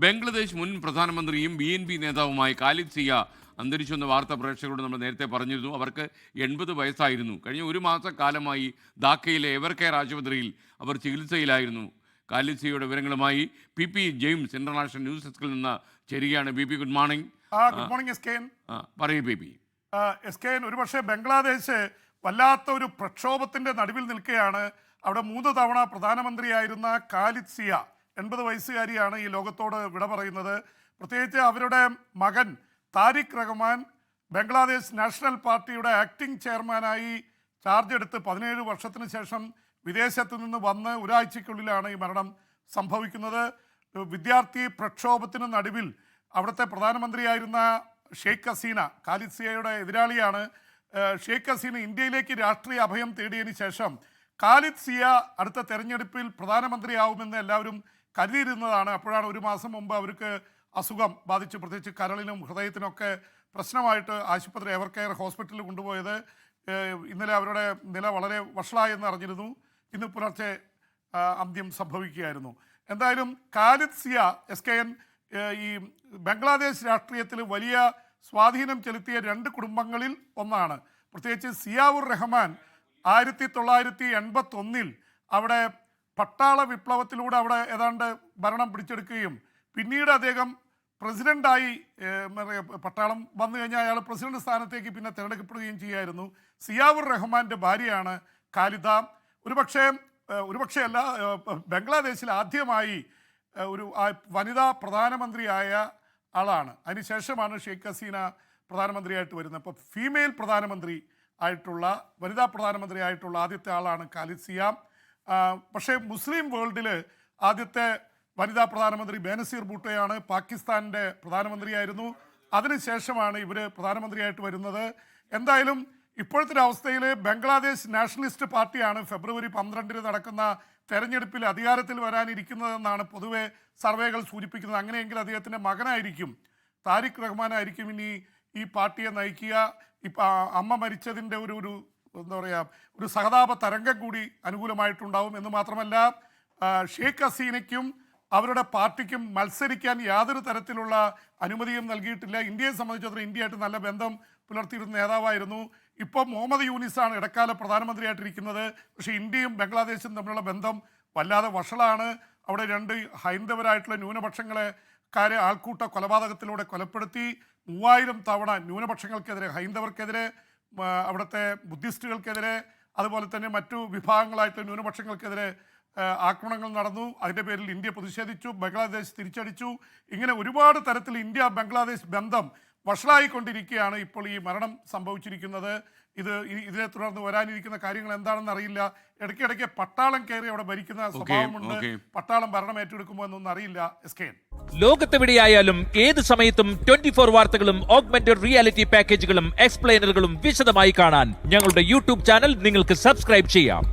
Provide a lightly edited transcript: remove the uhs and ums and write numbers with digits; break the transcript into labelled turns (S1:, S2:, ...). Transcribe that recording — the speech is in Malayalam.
S1: ബംഗ്ലാദേശ് മുൻ പ്രധാനമന്ത്രിയും BNP നേതാവുമായ ഖാലിദ് സിയ അന്തരിച്ചെന്ന വാർത്ത പ്രേക്ഷകരോട് നമ്മൾ നേരത്തെ പറഞ്ഞിരുന്നു. അവർക്ക് 80 വയസ്സായിരുന്നു. കഴിഞ്ഞ ഒരു മാസക്കാലമായി ധാക്കയിലെ എവർകെയർ ആശുപത്രിയിൽ അവർ ചികിത്സയിലായിരുന്നു. ഖാലിദ് സിയയുടെ വിവരങ്ങളുമായി PP ജെയിംസ് ഇന്റർനാഷണൽ ന്യൂസ് ഡെസ്കിൽ നിന്ന് ചേരുകയാണ്. PP, good morning.
S2: Good morning SKN.
S1: പറയൂ PP.
S2: SKN, ഒരുപക്ഷെ ബംഗ്ലാദേശ് വല്ലാത്ത ഒരു പ്രക്ഷോഭത്തിന്റെ നടുവിൽ നിൽക്കുകയാണ്. അവിടെ 3 തവണ പ്രധാനമന്ത്രിയായിരുന്ന ഖാലിദ് സിയ 80 വയസ്സുകാരിയാണ് ഈ ലോകത്തോട് വിട പറയുന്നത്. പ്രത്യേകിച്ച് അവരുടെ മകൻ താരിഖ് റഹ്മാൻ ബംഗ്ലാദേശ് നാഷണൽ പാർട്ടിയുടെ ആക്ടിംഗ് ചെയർമാനായി ചാർജ് എടുത്ത് 17 വർഷത്തിന് ശേഷം വിദേശത്ത് നിന്ന് വന്ന് ഒരാഴ്ചയ്ക്കുള്ളിലാണ് ഈ മരണം സംഭവിക്കുന്നത്. വിദ്യാർത്ഥി പ്രക്ഷോഭത്തിന് നടുവിൽ അവിടുത്തെ പ്രധാനമന്ത്രിയായിരുന്ന ഷെയ്ഖ് ഹസീന, ഖാലിദ് സിയയുടെ എതിരാളിയാണ്. ഷെയ്ഖ് ഹസീന ഇന്ത്യയിലേക്ക് രാഷ്ട്രീയ അഭയം തേടിയതിന് ശേഷം ഖാലിദ് സിയ അടുത്ത തെരഞ്ഞെടുപ്പിൽ പ്രധാനമന്ത്രിയാവുമെന്ന് എല്ലാവരും കരുതിയിരുന്നതാണ്. അപ്പോഴാണ് ഒരു മാസം മുമ്പ് അവർക്ക് അസുഖം ബാധിച്ച്, പ്രത്യേകിച്ച് കരളിനും ഹൃദയത്തിനൊക്കെ പ്രശ്നമായിട്ട് ആശുപത്രി എവർകെയർ ഹോസ്പിറ്റലിൽ കൊണ്ടുപോയത്. ഇന്നലെ അവരുടെ നില വളരെ വഷളായെന്ന് അറിഞ്ഞിരുന്നു. ഇന്ന് പുലർച്ചെ അന്ത്യം സംഭവിക്കുകയായിരുന്നു. എന്തായാലും ഖാലിദ് സിയ SKN ഈ ബംഗ്ലാദേശ് രാഷ്ട്രീയത്തിൽ വലിയ സ്വാധീനം ചെലുത്തിയ 2 കുടുംബങ്ങളിൽ ഒന്നാണ്. പ്രത്യേകിച്ച് സിയാവുർ റഹ്മാൻ 1981 അവിടെ പട്ടാള വിപ്ലവത്തിലൂടെ അവിടെ ഏതാണ്ട് ഭരണം പിടിച്ചെടുക്കുകയും പിന്നീട് അദ്ദേഹം പ്രസിഡൻ്റായി, പട്ടാളം വന്നു കഴിഞ്ഞാൽ അയാൾ പ്രസിഡന്റ് സ്ഥാനത്തേക്ക് പിന്നെ തിരഞ്ഞെടുക്കപ്പെടുകയും ചെയ്യായിരുന്നു. സിയാവുർ റഹ്മാൻ്റെ ഭാര്യയാണ് ഖാലിദ. ഒരുപക്ഷെ അല്ല, ബംഗ്ലാദേശിൽ ആദ്യമായി ഒരു വനിതാ പ്രധാനമന്ത്രിയായ ആളാണ്. അതിനുശേഷമാണ് ഷെയ്ഖ് ഹസീന പ്രധാനമന്ത്രിയായിട്ട് വരുന്നത്. അപ്പോൾ ഫീമെയിൽ പ്രധാനമന്ത്രി ആയിട്ടുള്ള, വനിതാ പ്രധാനമന്ത്രി ആയിട്ടുള്ള ആദ്യത്തെ ആളാണ് ഖാലിദ് സിയ. പക്ഷേ മുസ്ലിം വേൾഡിൽ ആദ്യത്തെ വനിതാ പ്രധാനമന്ത്രി ബേനസീർ ഭൂട്ടോയാണ്. പാകിസ്ഥാൻ്റെ പ്രധാനമന്ത്രിയായിരുന്നു. അതിനുശേഷമാണ് ഇവർ പ്രധാനമന്ത്രിയായിട്ട് വരുന്നത്. എന്തായാലും ഇപ്പോഴത്തെ അവസ്ഥയിൽ ബംഗ്ലാദേശ് നാഷണലിസ്റ്റ് പാർട്ടിയാണ് ഫെബ്രുവരി 12 നടക്കുന്ന തെരഞ്ഞെടുപ്പിൽ അധികാരത്തിൽ വരാനിരിക്കുന്നതെന്നാണ് പൊതുവെ സർവേകൾ സൂചിപ്പിക്കുന്നത്. അങ്ങനെയെങ്കിൽ അദ്ദേഹത്തിൻ്റെ മകനായിരിക്കും, താരിഖ് റഹ്മാനായിരിക്കും ഇനി ഈ പാർട്ടിയെ നയിക്കുക. ഇപ്പം അമ്മ മരിച്ചതിൻ്റെ ഒരു എന്താ പറയുക, ഒരു സഹതാപ തരംഗം കൂടി അനുകൂലമായിട്ടുണ്ടാവും. എന്ന് മാത്രമല്ല, ഷെയ്ഖ് ഹസീനയ്ക്കും അവരുടെ പാർട്ടിക്കും മത്സരിക്കാൻ യാതൊരു തരത്തിലുള്ള അനുമതിയും നൽകിയിട്ടില്ല. ഇന്ത്യയെ സംബന്ധിച്ചിടത്തോളം ഇന്ത്യയായിട്ട് നല്ല ബന്ധം പുലർത്തിയിരുന്ന നേതാവായിരുന്നു. ഇപ്പോൾ മുഹമ്മദ് യൂനിസാണ് ഇടക്കാല പ്രധാനമന്ത്രിയായിട്ടിരിക്കുന്നത്. പക്ഷേ ഇന്ത്യയും ബംഗ്ലാദേശും തമ്മിലുള്ള ബന്ധം വല്ലാതെ വഷളാണ്. അവിടെ 2 ഹൈന്ദവരായിട്ടുള്ള ന്യൂനപക്ഷങ്ങളെ ആൾക്കൂട്ട കൊലപാതകത്തിലൂടെ കൊലപ്പെടുത്തി. 3000 തവണ ന്യൂനപക്ഷങ്ങൾക്കെതിരെ, ഹൈന്ദവർക്കെതിരെ, അവിടുത്തെ ബുദ്ധിസ്റ്റുകൾക്കെതിരെ, അതുപോലെ തന്നെ മറ്റു വിഭാഗങ്ങളായിട്ടുള്ള ന്യൂനപക്ഷങ്ങൾക്കെതിരെ ആക്രമണങ്ങൾ നടന്നു. അതിൻ്റെ പേരിൽ ഇന്ത്യ പ്രതിഷേധിച്ചു, ബംഗ്ലാദേശ് തിരിച്ചടിച്ചു. ഇങ്ങനെ ഒരുപാട് തരത്തിൽ ഇന്ത്യ ബംഗ്ലാദേശ് ബന്ധം വഷളായിക്കൊണ്ടിരിക്കുകയാണ് ഇപ്പോൾ ഈ മരണം സംഭവിച്ചിരിക്കുന്നത്. ഇതിനെ തുടർന്ന് വരാനിരിക്കുന്ന കാര്യങ്ങൾ എന്താണെന്ന് അറിയില്ല. ഇടയ്ക്കിടയ്ക്ക് പട്ടാളം കയറി അവിടെ ഭരിക്കുന്ന സ്വഭാവമുണ്ട്. പട്ടാളം ഭരണം ഏറ്റെടുക്കുമോ എന്നൊന്നും അറിയില്ല. SKN,
S3: ലോകത്തെവിടെയായാലും ഏത് സമയത്തും 24 വാർത്തകളും ഓഗ്മെന്റഡ് റിയാലിറ്റി പാക്കേജുകളും എക്സ്പ്ലെയിനറുകളും വിശദമായി കാണാൻ ഞങ്ങളുടെ YouTube ചാനൽ നിങ്ങൾക്ക് സബ്സ്ക്രൈബ് ചെയ്യാം.